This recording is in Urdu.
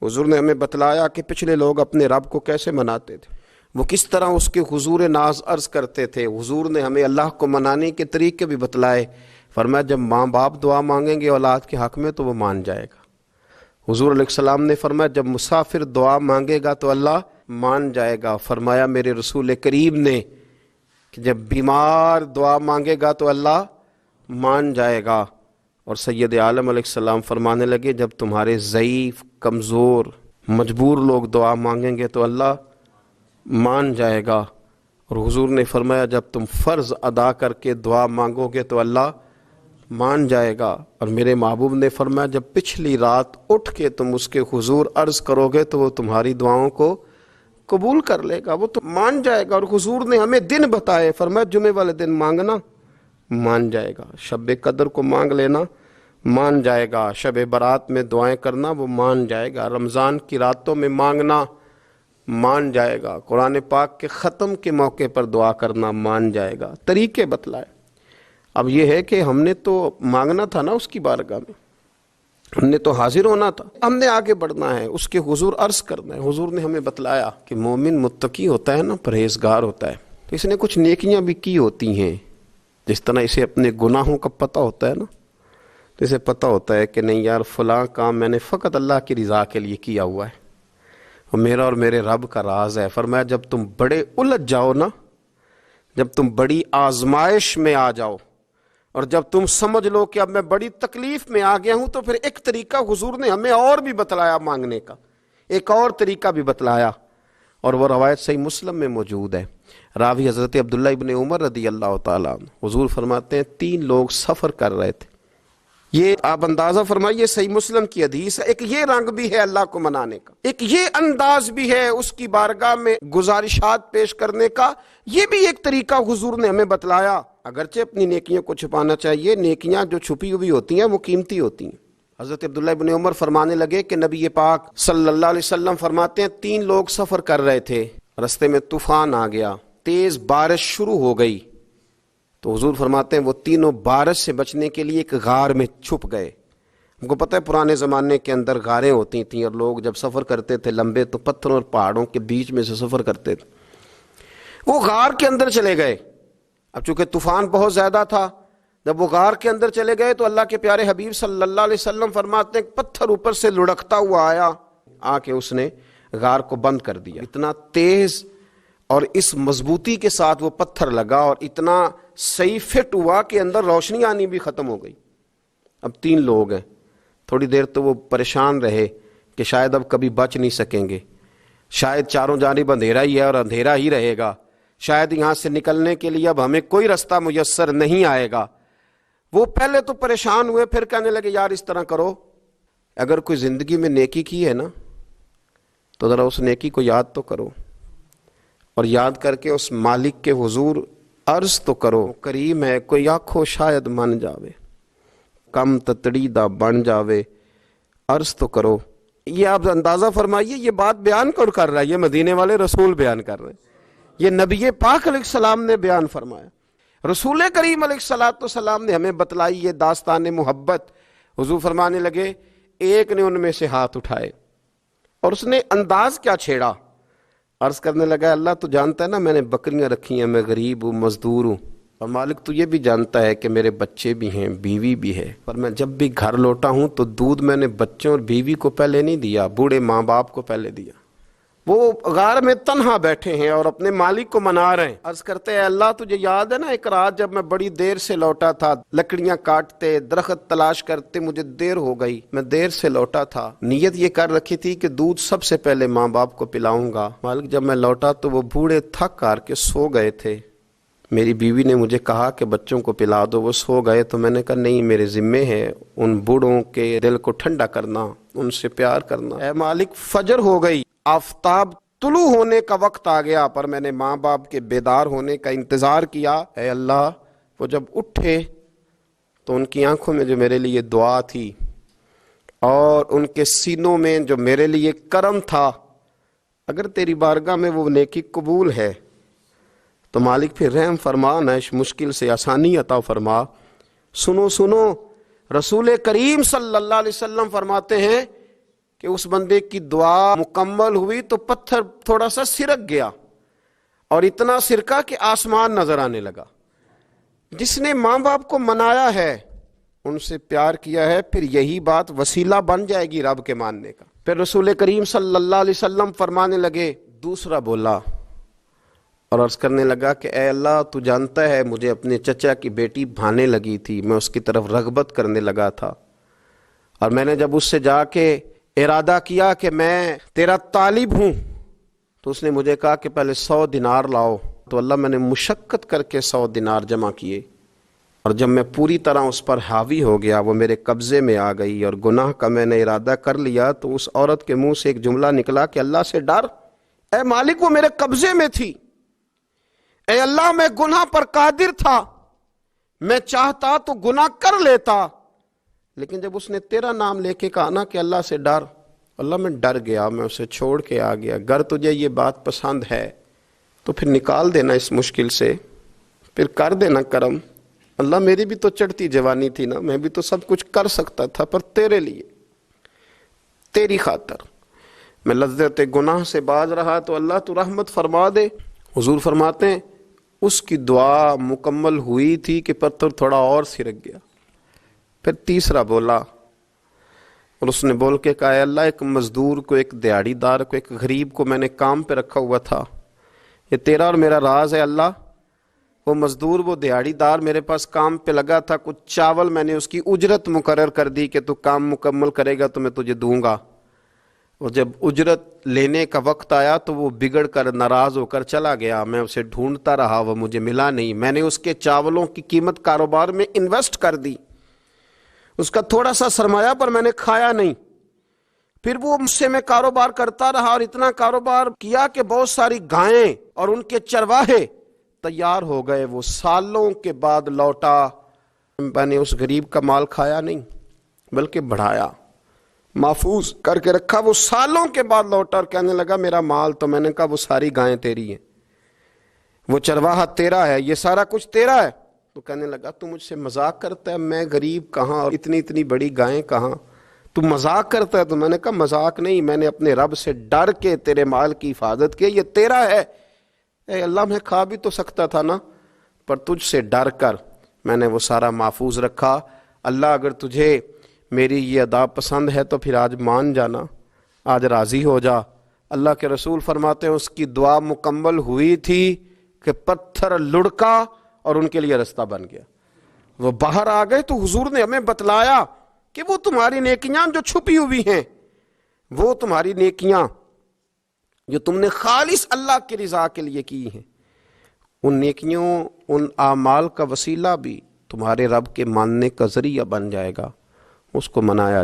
حضور نے ہمیں بتلایا کہ پچھلے لوگ اپنے رب کو کیسے مناتے تھے، وہ کس طرح اس کے حضور ناز عرض کرتے تھے۔ حضور نے ہمیں اللہ کو منانے کے طریقے بھی بتلائے۔ فرمایا جب ماں باپ دعا مانگیں گے اولاد کے حق میں تو وہ مان جائے گا۔ حضور علیہ السلام نے فرمایا جب مسافر دعا مانگے گا تو اللہ مان جائے گا۔ فرمایا میرے رسول کریم نے کہ جب بیمار دعا مانگے گا تو اللہ مان جائے گا۔ اور سید عالم علیہ السلام فرمانے لگے جب تمہارے ضعیف، کمزور، مجبور لوگ دعا مانگیں گے تو اللہ مان جائے گا۔ اور حضور نے فرمایا جب تم فرض ادا کر کے دعا مانگو گے تو اللہ مان جائے گا۔ اور میرے محبوب نے فرمایا جب پچھلی رات اٹھ کے تم اس کے حضور عرض کرو گے تو وہ تمہاری دعاؤں کو قبول کر لے گا، وہ تو مان جائے گا۔ اور حضور نے ہمیں دن بتائے، فرمایا جمعے والے دن مانگنا مان جائے گا، شب قدر کو مانگ لینا مان جائے گا، شب برات میں دعائیں کرنا وہ مان جائے گا، رمضان کی راتوں میں مانگنا مان جائے گا، قرآن پاک کے ختم کے موقع پر دعا کرنا مان جائے گا۔ طریقے بتلائے۔ اب یہ ہے کہ ہم نے تو مانگنا تھا نا اس کی بارگاہ میں، ہم نے تو حاضر ہونا تھا، ہم نے آگے بڑھنا ہے، اس کے حضور عرض کرنا ہے۔ حضور نے ہمیں بتلایا کہ مومن متقی ہوتا ہے نا، پرہیزگار ہوتا ہے، تو اس نے کچھ نیکیاں بھی کی ہوتی ہیں، جس طرح اسے اپنے گناہوں کا پتہ ہوتا ہے نا، تو اسے پتہ ہوتا ہے کہ نہیں یار فلاں کام میں نے فقط اللہ کی رضا کے لیے کیا ہوا ہے، اور میرا اور میرے رب کا راز ہے۔ فرمایا جب تم بڑے الجھ جاؤ نا، جب تم بڑی آزمائش میں آ جاؤ، اور جب تم سمجھ لو کہ اب میں بڑی تکلیف میں آ گیا ہوں، تو پھر ایک طریقہ حضور نے ہمیں اور بھی بتلایا مانگنے کا، ایک اور طریقہ بھی بتلایا، اور وہ روایت صحیح مسلم میں موجود ہے۔ راوی حضرت عبداللہ ابن عمر رضی اللہ تعالیٰ عنہ، حضور فرماتے ہیں 3 لوگ سفر کر رہے تھے، یہ آپ اندازہ فرمائیے صحیح مسلم کی حدیث ہے، ایک یہ رنگ بھی ہے اللہ کو منانے کا، ایک یہ انداز بھی ہے اس کی بارگاہ میں گزارشات پیش کرنے کا، یہ بھی ایک طریقہ حضور نے ہمیں بتلایا۔ اگرچہ اپنی نیکیوں کو چھپانا چاہیے، نیکیاں جو چھپی ہوئی ہوتی ہیں وہ قیمتی ہوتی ہیں۔ حضرت عبداللہ ابن عمر فرمانے لگے کہ نبی پاک صلی اللہ علیہ وسلم فرماتے ہیں 3 لوگ سفر کر رہے تھے، رستے میں طوفان آ گیا، تیز بارش شروع ہو گئی، تو حضور فرماتے ہیں وہ تینوں بارش سے بچنے کے لیے ایک غار میں چھپ گئے۔ ہم کو پتہ ہے پرانے زمانے کے اندر غاریں ہوتی تھیں، اور لوگ جب سفر کرتے تھے لمبے تو پتھروں اور پہاڑوں کے بیچ میں سے سفر کرتے تھے۔ وہ غار کے اندر چلے گئے، اب چونکہ طوفان بہت زیادہ تھا، جب وہ غار کے اندر چلے گئے تو اللہ کے پیارے حبیب صلی اللہ علیہ وسلم فرماتے ہیں پتھر اوپر سے لڑکتا ہوا آیا، آ کے اس نے غار کو بند کر دیا۔ اتنا تیز اور اس مضبوطی کے ساتھ وہ پتھر لگا، اور اتنا صحیح فٹ ہوا کہ اندر روشنی آنی بھی ختم ہو گئی۔ اب 3 لوگ ہیں، تھوڑی دیر تو وہ پریشان رہے کہ شاید اب کبھی بچ نہیں سکیں گے، شاید چاروں جانب اندھیرا ہی ہے اور اندھیرا ہی رہے گا، شاید یہاں سے نکلنے کے لیے اب ہمیں کوئی رستہ میسر نہیں آئے گا۔ وہ پہلے تو پریشان ہوئے، پھر کہنے لگے یار اس طرح کرو، اگر کوئی زندگی میں نیکی کی ہے نا تو ذرا اس نیکی کو یاد تو کرو، اور یاد کر کے اس مالک کے حضور عرض تو کرو، کریم ہے کوئی آنکھو شاید من جاوے، کم تتڑی دا بن جاوے، عرض تو کرو۔ یہ آپ اندازہ فرمائیے یہ بات بیان کون کر رہا ہے؟ یہ مدینے والے رسول بیان کر رہے ہیں، یہ نبی پاک علیہ السلام نے بیان فرمایا، رسول کریم علیہ السلام نے ہمیں بتلائی یہ داستان محبت۔ حضور فرمانے لگے ایک نے ان میں سے ہاتھ اٹھائے، اور اس نے انداز کیا چھیڑا، عرض کرنے لگا اللہ تو جانتا ہے نا میں نے بکریاں رکھی ہیں، میں غریب ہوں، مزدور ہوں، اور مالک تو یہ بھی جانتا ہے کہ میرے بچے بھی ہیں، بیوی بھی ہے، پر میں جب بھی گھر لوٹا ہوں تو دودھ میں نے بچوں اور بیوی کو پہلے نہیں دیا، بوڑھے ماں باپ کو پہلے دیا۔ وہ غار میں تنہا بیٹھے ہیں اور اپنے مالک کو منا رہے ہیں، عرض کرتے ہیں اللہ تجھے یاد ہے نا ایک رات جب میں بڑی دیر سے لوٹا تھا، لکڑیاں کاٹتے، درخت تلاش کرتے، مجھے دیر ہو گئی، میں دیر سے لوٹا تھا، نیت یہ کر رکھی تھی کہ دودھ سب سے پہلے ماں باپ کو پلاؤں گا، مالک جب میں لوٹا تو وہ بوڑھے تھک کر کے سو گئے تھے، میری بیوی نے مجھے کہا کہ بچوں کو پلا دو، وہ سو گئے، تو میں نے کہا نہیں میرے ذمے ہے ان بوڑھوں کے دل کو ٹھنڈا کرنا، ان سے پیار کرنا۔ اے مالک فجر ہو گئی، آفتاب طلوع ہونے کا وقت آ گیا، پر میں نے ماں باپ کے بیدار ہونے کا انتظار کیا، اے اللہ وہ جب اٹھے تو ان کی آنکھوں میں جو میرے لیے دعا تھی اور ان کے سینوں میں جو میرے لیے کرم تھا، اگر تیری بارگاہ میں وہ نیکی قبول ہے تو مالک پھر رحم فرما، نہ اس مشکل سے آسانی عطا فرما۔ سنو رسول کریم صلی اللہ علیہ وسلم فرماتے ہیں کہ اس بندے کی دعا مکمل ہوئی تو پتھر تھوڑا سا سرک گیا، اور اتنا سرکا کہ آسمان نظر آنے لگا۔ جس نے ماں باپ کو منایا ہے، ان سے پیار کیا ہے، پھر یہی بات وسیلہ بن جائے گی رب کے ماننے کا۔ پھر رسول کریم صلی اللہ علیہ وسلم فرمانے لگے، دوسرا بولا اور عرض کرنے لگا کہ اے اللہ، تو جانتا ہے مجھے اپنے چچا کی بیٹی بھانے لگی تھی، میں اس کی طرف رغبت کرنے لگا تھا، اور میں نے جب اس سے جا کے ارادہ کیا کہ میں تیرا طالب ہوں، تو اس نے مجھے کہا کہ پہلے 100 دینار لاؤ۔ تو اللہ، میں نے مشقت کر کے 100 دینار جمع کیے، اور جب میں پوری طرح اس پر حاوی ہو گیا، وہ میرے قبضے میں آ گئی اور گناہ کا میں نے ارادہ کر لیا، تو اس عورت کے منہ سے ایک جملہ نکلا کہ اللہ سے ڈر، اے مالک وہ میرے قبضے میں تھی، اے اللہ میں گناہ پر قادر تھا، میں چاہتا تو گناہ کر لیتا، لیکن جب اس نے تیرا نام لے کے کہا نا کہ اللہ سے ڈر، اللہ میں ڈر گیا، میں اسے چھوڑ کے آ گیا۔ اگر تجھے یہ بات پسند ہے تو پھر نکال دینا اس مشکل سے، پھر کر دینا کرم۔ اللہ میری بھی تو چڑھتی جوانی تھی نا، میں بھی تو سب کچھ کر سکتا تھا، پر تیرے لیے، تیری خاطر میں لذت گناہ سے باز رہا، تو اللہ تو رحمت فرما دے۔ حضور فرماتے ہیں اس کی دعا مکمل ہوئی تھی کہ پتھر تھوڑا اور سرک گیا۔ پھر تیسرا بولا، اور اس نے بول کے کہا، اے اللہ، ایک مزدور کو، ایک دیہڑی دار کو، ایک غریب کو میں نے کام پہ رکھا ہوا تھا، یہ تیرا اور میرا راز ہے اللہ۔ وہ مزدور، وہ دیہڑی دار میرے پاس کام پہ لگا تھا، کچھ چاول میں نے اس کی اجرت مقرر کر دی کہ تو کام مکمل کرے گا تو میں تجھے دوں گا، اور جب اجرت لینے کا وقت آیا تو وہ بگڑ کر ناراض ہو کر چلا گیا، میں اسے ڈھونڈتا رہا، وہ مجھے ملا نہیں، میں نے اس کے چاولوں کی قیمت کاروبار میں انویسٹ کر دی، اس کا تھوڑا سا سرمایہ پر میں نے کھایا نہیں، پھر وہ مجھ سے میں کاروبار کرتا رہا، اور اتنا کاروبار کیا کہ بہت ساری گائیں اور ان کے چرواہے تیار ہو گئے، وہ سالوں کے بعد لوٹا، میں نے اس غریب کا مال کھایا نہیں بلکہ بڑھایا، محفوظ کر کے رکھا، وہ سالوں کے بعد لوٹا اور کہنے لگا میرا مال، تو میں نے کہا وہ ساری گائیں تیری ہیں، وہ چرواہا تیرا ہے، یہ سارا کچھ تیرا ہے۔ تو کہنے لگا تو مجھ سے مذاق کرتا ہے، میں غریب کہاں اور اتنی بڑی گائیں کہاں، تو مذاق کرتا ہے؟ تو میں نے کہا مذاق نہیں، میں نے اپنے رب سے ڈر کے تیرے مال کی حفاظت کی، یہ تیرا ہے۔ اے اللہ، میں کھا بھی تو سکتا تھا نا، پر تجھ سے ڈر کر میں نے وہ سارا محفوظ رکھا۔ اللہ اگر تجھے میری یہ ادا پسند ہے تو پھر آج مان جانا، آج راضی ہو جا۔ اللہ کے رسول فرماتے ہیں اس کی دعا مکمل ہوئی تھی کہ پتھر لڑکا اور ان کے لیے رستہ بن گیا، وہ باہر آ گئے۔ تو حضور نے ہمیں بتلایا کہ وہ تمہاری نیکیاں جو چھپی ہوئی ہیں، وہ تمہاری نیکیاں جو تم نے خالص اللہ کی رضا کے لیے کی ہیں، ان نیکیوں، ان اعمال کا وسیلہ بھی تمہارے رب کے ماننے کا ذریعہ بن جائے گا، اس کو منایا